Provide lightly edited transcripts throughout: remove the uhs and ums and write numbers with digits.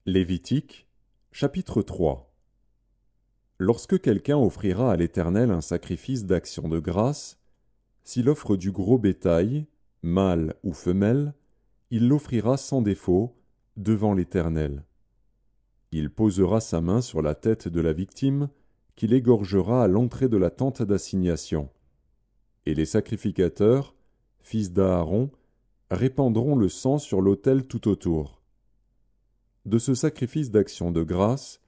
Lévitique, chapitre 3. Lorsque quelqu'un offrira à l'Éternel un sacrifice d'action de grâce, s'il offre du gros bétail, mâle ou femelle, il l'offrira sans défaut devant l'Éternel. Il posera sa main sur la tête de la victime, qu'il égorgera à l'entrée de la tente d'assignation. Et les sacrificateurs, fils d'Aaron, répandront le sang sur l'autel tout autour. De ce sacrifice d'action de grâce,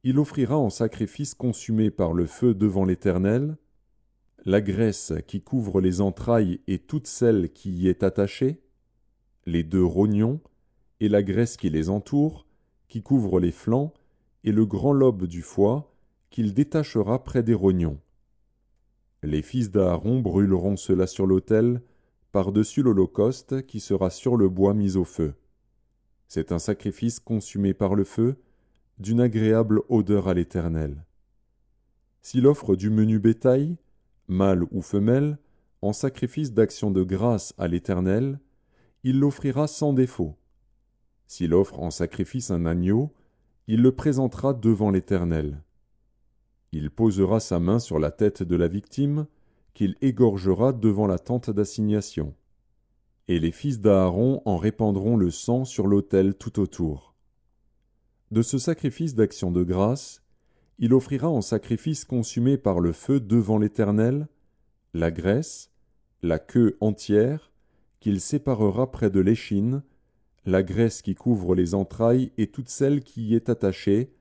il offrira en sacrifice consumé par le feu devant l'Éternel la graisse qui couvre les entrailles et toute celle qui y est attachée, les 2 rognons, et la graisse qui les entoure, qui couvre les flancs, et le grand lobe du foie, qu'il détachera près des rognons. Les fils d'Aaron brûleront cela sur l'autel, par-dessus l'holocauste qui sera sur le bois mis au feu. C'est un sacrifice consumé par le feu, d'une agréable odeur à l'Éternel. S'il offre du menu bétail, mâle ou femelle, en sacrifice d'action de grâce à l'Éternel, il l'offrira sans défaut. S'il offre en sacrifice un agneau, il le présentera devant l'Éternel. Il posera sa main sur la tête de la victime, qu'il égorgera devant la tente d'assignation. Et les fils d'Aaron en répandront le sang sur l'autel tout autour. De ce sacrifice d'action de grâce, il offrira en sacrifice consumé par le feu devant l'Éternel la graisse, la queue entière, qu'il séparera près de l'échine, la graisse qui couvre les entrailles et toute celle qui y est attachée,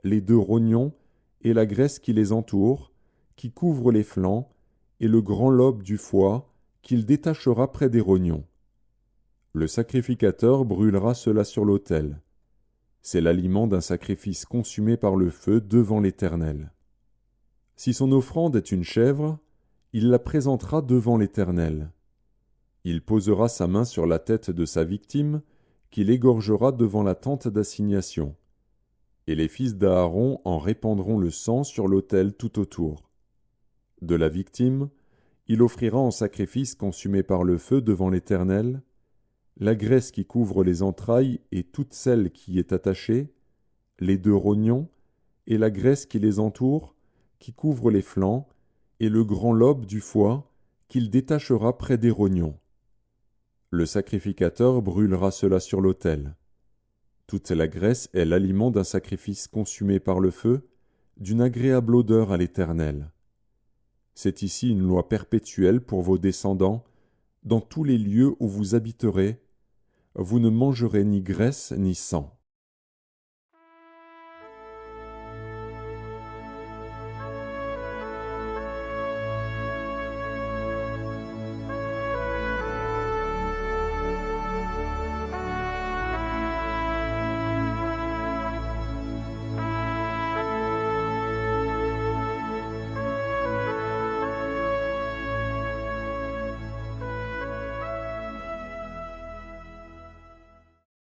les 2 rognons et la graisse qui les entoure, qui couvre les flancs, et le grand lobe du foie, qu'il détachera près des rognons. Le sacrificateur brûlera cela sur l'autel. C'est l'aliment d'un sacrifice consumé par le feu devant l'Éternel. Si son offrande est une chèvre, il la présentera devant l'Éternel. Il posera sa main sur la tête de sa victime, qu'il égorgera devant la tente d'assignation. Et les fils d'Aaron en répandront le sang sur l'autel tout autour. De la victime, il offrira en sacrifice consumé par le feu devant l'Éternel la graisse qui couvre les entrailles et toute celle qui y est attachée, les 2 rognons, et la graisse qui les entoure, qui couvre les flancs, et le grand lobe du foie, qu'il détachera près des rognons. Le sacrificateur brûlera cela sur l'autel. Toute la graisse est l'aliment d'un sacrifice consumé par le feu, d'une agréable odeur à l'Éternel. C'est ici une loi perpétuelle pour vos descendants, dans tous les lieux où vous habiterez. Vous ne mangerez ni graisse ni sang.